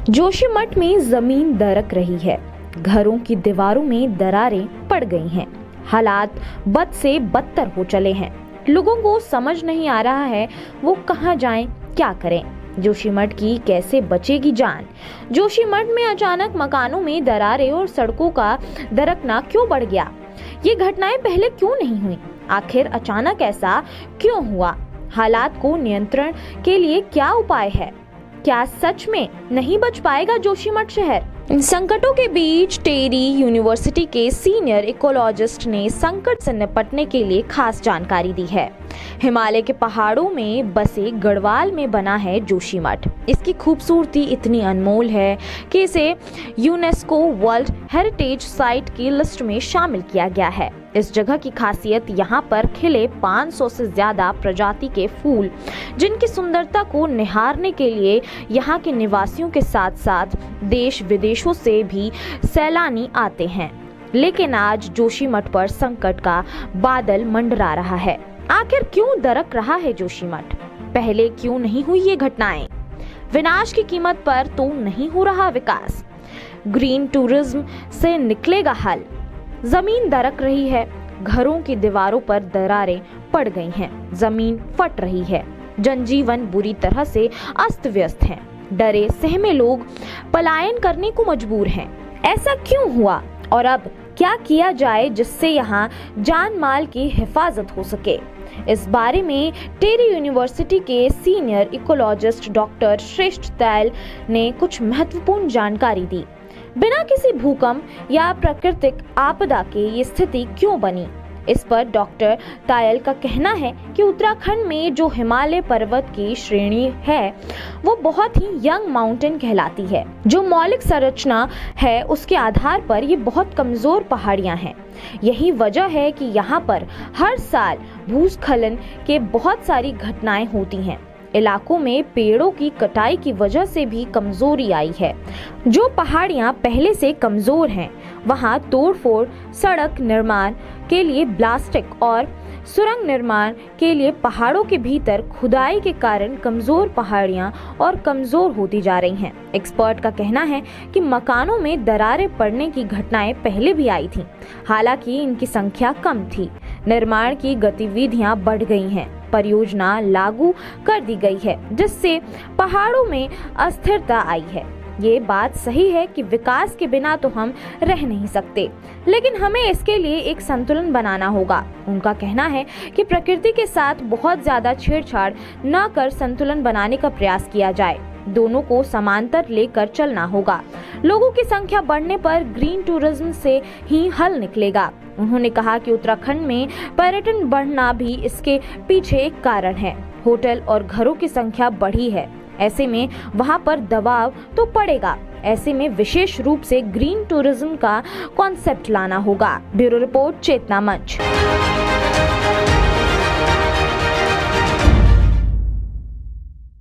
जोशीमठ में जमीन दरक रही है, घरों की दीवारों में दरारें पड़ गई हैं, हालात बद से बदतर हो चले हैं। लोगों को समझ नहीं आ रहा है वो कहां जाएं, क्या करें। जोशीमठ की कैसे बचेगी जान। जोशीमठ में अचानक मकानों में दरारें और सड़कों का दरकना क्यों बढ़ गया? ये घटनाएं पहले क्यों नहीं हुई? आखिर अचानक ऐसा क्यों हुआ? हालात को नियंत्रण के लिए क्या उपाय है? क्या सच में नहीं बच पाएगा जोशीमठ शहर? इन संकटों के बीच टेरी यूनिवर्सिटी के सीनियर इकोलॉजिस्ट ने संकट से निपटने के लिए खास जानकारी दी है। हिमालय के पहाड़ों में बसे गढ़वाल में बना है जोशीमठ। इसकी खूबसूरती इतनी अनमोल है कि इसे यूनेस्को वर्ल्ड हेरिटेज साइट की लिस्ट में शामिल किया गया है। इस जगह की खासियत यहाँ पर खिले 500 से ज्यादा प्रजाति के फूल, जिनकी सुंदरता को निहारने के लिए यहाँ के निवासियों के साथ साथ देश विदेशों से भी सैलानी आते हैं। लेकिन आज जोशीमठ पर संकट का बादल मंडरा रहा है। आखिर क्यों दरक रहा है जोशीमठ? पहले क्यों नहीं हुई ये घटनाएं? विनाश की कीमत पर तो नहीं हो रहा विकास? ग्रीन टूरिज्म से निकलेगा हल? जमीन दरक रही है, घरों की दीवारों पर दरारें पड़ गई हैं, जमीन फट रही है, जनजीवन बुरी तरह से अस्त व्यस्त है, डरे सहमे लोग पलायन करने को मजबूर हैं। ऐसा क्यों हुआ और अब क्या किया जाए जिससे यहाँ जान माल की हिफाजत हो सके? इस बारे में टेरी यूनिवर्सिटी के सीनियर इकोलॉजिस्ट डॉक्टर श्रेष्ठ तायल ने कुछ महत्वपूर्ण जानकारी दी। बिना किसी भूकंप या प्राकृतिक आपदा के ये स्थिति क्यों बनी? इस पर डॉक्टर तायल का कहना है कि उत्तराखंड में जो हिमालय पर्वत की श्रेणी है वो बहुत ही यंग माउंटेन कहलाती है। जो मौलिक संरचना है उसके आधार पर ये बहुत कमजोर पहाड़ियां हैं। यही वजह है कि यहाँ पर हर साल भूस्खलन के बहुत सारी घटनाएं होती हैं। इलाकों में पेड़ों की कटाई की वजह से भी कमजोरी आई है। जो पहाड़ियां पहले से कमजोर हैं, वहां तोड़फोड़, सड़क निर्माण के लिए ब्लास्टिक और सुरंग निर्माण के लिए पहाड़ों के भीतर खुदाई के कारण कमजोर पहाड़ियां और कमजोर होती जा रही हैं। एक्सपर्ट का कहना है कि मकानों में दरारें पड़ने की घटनाएं पहले भी आई थीं, हालांकि इनकी संख्या कम थी। निर्माण की गतिविधियां बढ़ गई हैं, परियोजना लागू कर दी गई है, जिससे पहाड़ों में अस्थिरता आई है। ये बात सही है कि विकास के बिना तो हम रह नहीं सकते, लेकिन हमें इसके लिए एक संतुलन बनाना होगा। उनका कहना है कि प्रकृति के साथ बहुत ज्यादा छेड़छाड़ न कर संतुलन बनाने का प्रयास किया जाए। दोनों को समांतर लेकर चलना होगा। लोगों की संख्या बढ़ने पर ग्रीन टूरिज्म से ही हल निकलेगा। उन्होंने कहा कि उत्तराखंड में पर्यटन बढ़ना भी इसके पीछे एक कारण है। होटल और घरों की संख्या बढ़ी है, ऐसे में वहां पर दबाव तो पड़ेगा। ऐसे में विशेष रूप से ग्रीन टूरिज्म का कॉन्सेप्ट लाना होगा। ब्यूरो रिपोर्ट, चेतना मंच।